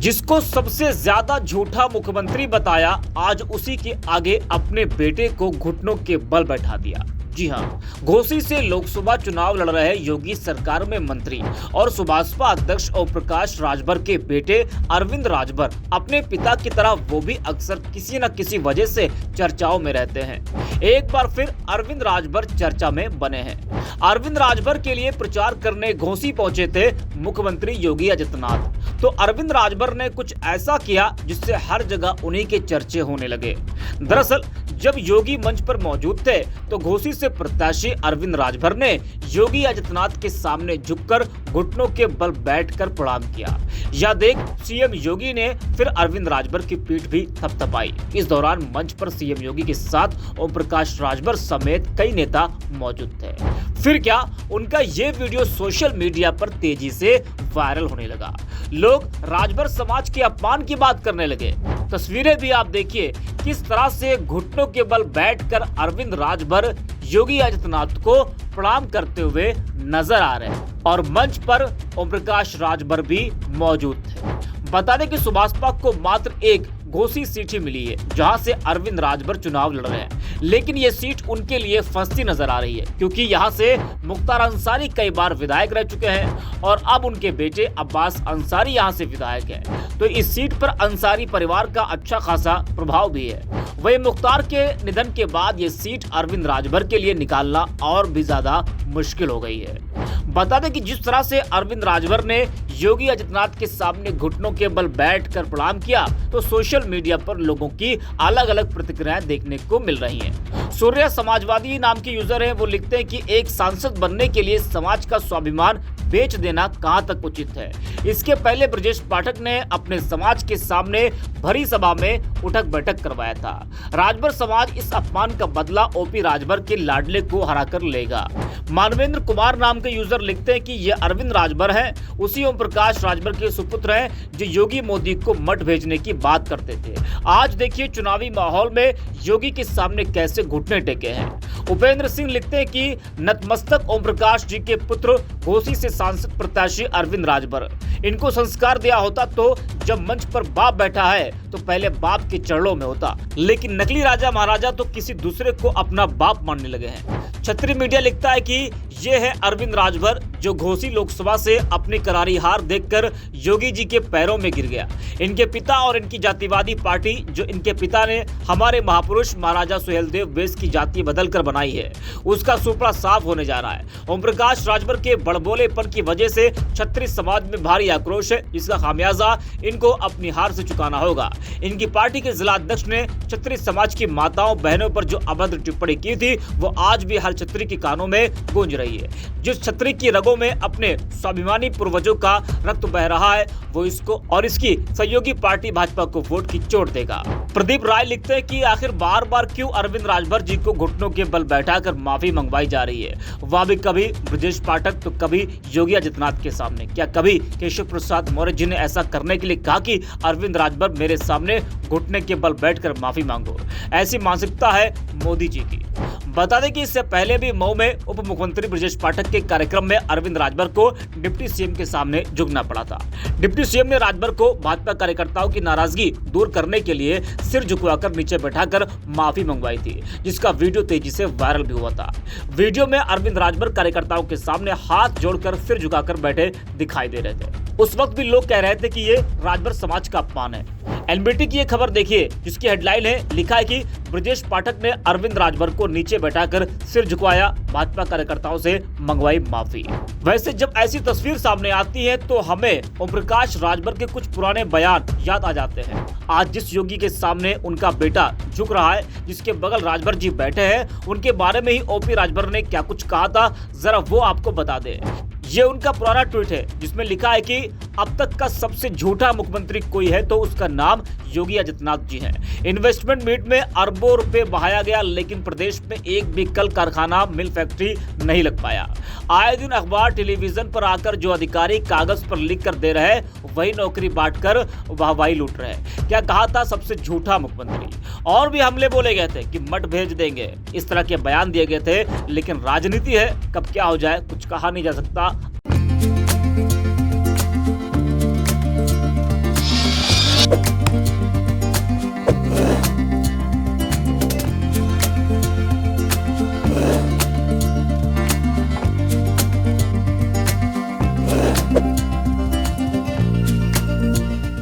जिसको सबसे ज्यादा झूठा मुख्यमंत्री बताया, आज उसी के आगे अपने बेटे को घुटनों के बल बैठा दिया। जी हां, घोसी से लोकसभा चुनाव लड़ रहे योगी सरकार में मंत्री और सुभाषपा अध्यक्ष ओम प्रकाश राजभर के बेटे अरविंद राजभर अपने पिता की तरह वो भी अक्सर किसी न किसी वजह से चर्चाओं में रहते हैं। एक बार फिर अरविंद राजभर चर्चा में बने हैं। अरविंद राजभर के लिए प्रचार करने घोसी पहुंचे थे मुख्यमंत्री योगी आदित्यनाथ। तो अरविंद राजभर ने कुछ ऐसा किया जिससे हर जगह उन्हीं के चर्चे होने लगे। दरअसल जब योगी मंच पर मौजूद थे तो घोसी से प्रत्याशी अरविंद राजभर ने योगी आदित्यनाथ के सामने झुककर घुटनों के बल बैठकर प्रणाम किया। यह देख सीएम योगी ने फिर अरविंद राजभर की पीठ भी थपथपाई। इस दौरान मंच पर सीएम योगी के साथ ओम प्रकाश राजभर समेत कई नेता मौजूद थे। फिर क्या, उनका ये वीडियो सोशल मीडिया पर तेजी से वायरल होने लगा। लोग राजभर समाज के अपमान की बात करने लगे। तस्वीरें भी आप देखिए, किस तरह से घुटनों के बल बैठकर अरविंद राजभर योगी आदित्यनाथ को प्रणाम करते हुए नजर आ रहे हैं और मंच पर ओम प्रकाश राजभर भी मौजूद थे। बता दें कि सुभाषपा को मात्र एक घोसी सीट ही मिली है जहां से अरविंद राजभर चुनाव लड़ रहे हैं, लेकिन ये सीट उनके लिए फंसती नजर आ रही है क्योंकि यहां से मुख्तार अंसारी कई बार विधायक रह चुके हैं और अब उनके बेटे अब्बास अंसारी यहां से विधायक हैं। तो इस सीट पर अंसारी परिवार का अच्छा खासा प्रभाव भी है। वही मुख्तार के निधन के बाद ये सीट अरविंद राजभर के लिए निकालना और भी ज्यादा मुश्किल हो गई है। बता दें कि जिस तरह से अरविंद राजभर ने योगी आदित्यनाथ के सामने घुटनों के बल बैठकर प्रणाम किया तो सोशल मीडिया पर लोगों की अलग अलग प्रतिक्रियाएं देखने को मिल रही हैं। सूर्य समाजवादी नाम के यूजर हैं, वो लिखते हैं कि एक सांसद बनने के लिए समाज का स्वाभिमान बेच देना कहां तक उचित है। इसके पहले ब्रजेश पाठक ने अपने समाज के सामने भरी सभा में उठक बैठक करवाया था। राजभर समाज इस अपमान का बदला ओपी राजभर के लाडले को हराकर लेगा। मानवेंद्र कुमार नाम के यूजर लिखते हैं कि ये अरविंद राजभर हैं, उसी ओम प्रकाश राजभर के सुपुत्र हैं जो योगी मोदी को मठ भेजने की बात करते थे। आज देखिए चुनावी माहौल में योगी के सामने कैसे घुटने टेके हैं। उपेंद्र सिंह लिखते हैं कि नतमस्तक ओम प्रकाश जी के पुत्र घोसी से सांसद प्रत्याशी अरविंद राजभर, इनको संस्कार दिया होता तो जब मंच पर बाप बैठा है तो पहले बाप के चरणों में होता, लेकिन नकली राजा महाराजा तो किसी दूसरे को अपना बाप मानने लगे हैं। छत्री मीडिया लिखता है कि ये है अरविंद राजभर जो घोसी लोकसभा से अपनी करारी हार देखकर योगी जी के पैरों में गिर गया। इनके पिता और इनकी जातिवादी पार्टी जो इनके पिता ने हमारे महापुरुष महाराजा सुहेलदेव बेस की जाति बदलकर बनाई है, उसका सुपड़ा साफ होने जा रहा है। ओम प्रकाश राजभर के बड़बोलेपन की वजह से छत्री समाज में भारी आक्रोश है, जिसका खामियाजा इनको अपनी हार से चुकाना होगा। इनकी पार्टी के जिला अध्यक्ष ने छत्री समाज की माताओं बहनों पर जो अभद्र टिप्पणी की थी वो आज भी हर छत्री के कानों में गूंज रही है। जिस छत्री की रगों में अपने स्वाभिमानी पूर्वजों का रक्त बह रहा है वो इसको और इसकी सहयोगी पार्टी भाजपा को वोट की चोट देगा। प्रदीप राय लिखते हैं कि आखिर बार बार क्यों अरविंद राजभर जी को घुटनों के बल बैठाकर माफी मंगवाई जा रही है, वह भी कभी ब्रजेश पाठक तो कभी योगी आदित्यनाथ के सामने। क्या कभी केशव प्रसाद मौर्य जी ने ऐसा करने के लिए कहा कि अरविंद राजभर मेरे सामने घुटने के बल बैठकर माफी मांगो? ऐसी मानसिकता है मोदी जी की। बता दें कि इससे पहले भी मऊ में उप मुख्यमंत्री ब्रजेश पाठक के कार्यक्रम में अरविंद राजभर को डिप्टी सीएम के सामने झुकना पड़ा था। डिप्टी सीएम ने राजभर को भाजपा कार्यकर्ताओं की नाराजगी दूर करने के लिए सिर झुकवाकर नीचे बैठाकर माफी मंगवाई थी, जिसका वीडियो तेजी से वायरल भी हुआ था। वीडियो में अरविंद राजभर कार्यकर्ताओं के सामने हाथ जोड़कर सिर झुकाकर बैठे दिखाई दे रहे थे। उस वक्त भी लोग कह रहे थे कि ये राजभर समाज का अपमान है। एनबीटी की ये खबर देखिए जिसकी हेडलाइन है, लिखा है कि ब्रजेश पाठक ने अरविंद राजभर को नीचे बैठाकर सिर झुकवाया, भाजपा कार्यकर्ताओं से मंगवाई माफी। वैसे जब ऐसी तस्वीर सामने आती है तो हमें ओम प्रकाश राजभर के कुछ पुराने बयान याद आ जाते हैं। आज जिस योगी के सामने उनका बेटा झुक रहा है, जिसके बगल राजभर जी बैठे हैं, उनके बारे में ही ओपी राजभर ने क्या कुछ कहा था, जरा वो आपको बता दे। ये उनका पुराना ट्वीट है जिसमें लिखा है कि अब तक का सबसे झूठा मुख्यमंत्री कोई है तो उसका नाम योगी आदित्यनाथ जी हैं। इन्वेस्टमेंट मीट में अरबों रुपए बहाया गया लेकिन प्रदेश में एक भी कल कारखाना मिल फैक्ट्री नहीं लग पाया। आए दिन अखबार टेलीविजन पर आकर जो अधिकारी कागज पर लिख कर दे रहे वही नौकरी बांटकर वाहवाही लूट रहे। क्या कहा था सबसे झूठा मुख्यमंत्री? और भी हमले बोले गए थे कि मठ भेज देंगे, इस तरह के बयान दिए गए थे, लेकिन राजनीति है, कब क्या हो जाए कुछ कहा नहीं जा सकता।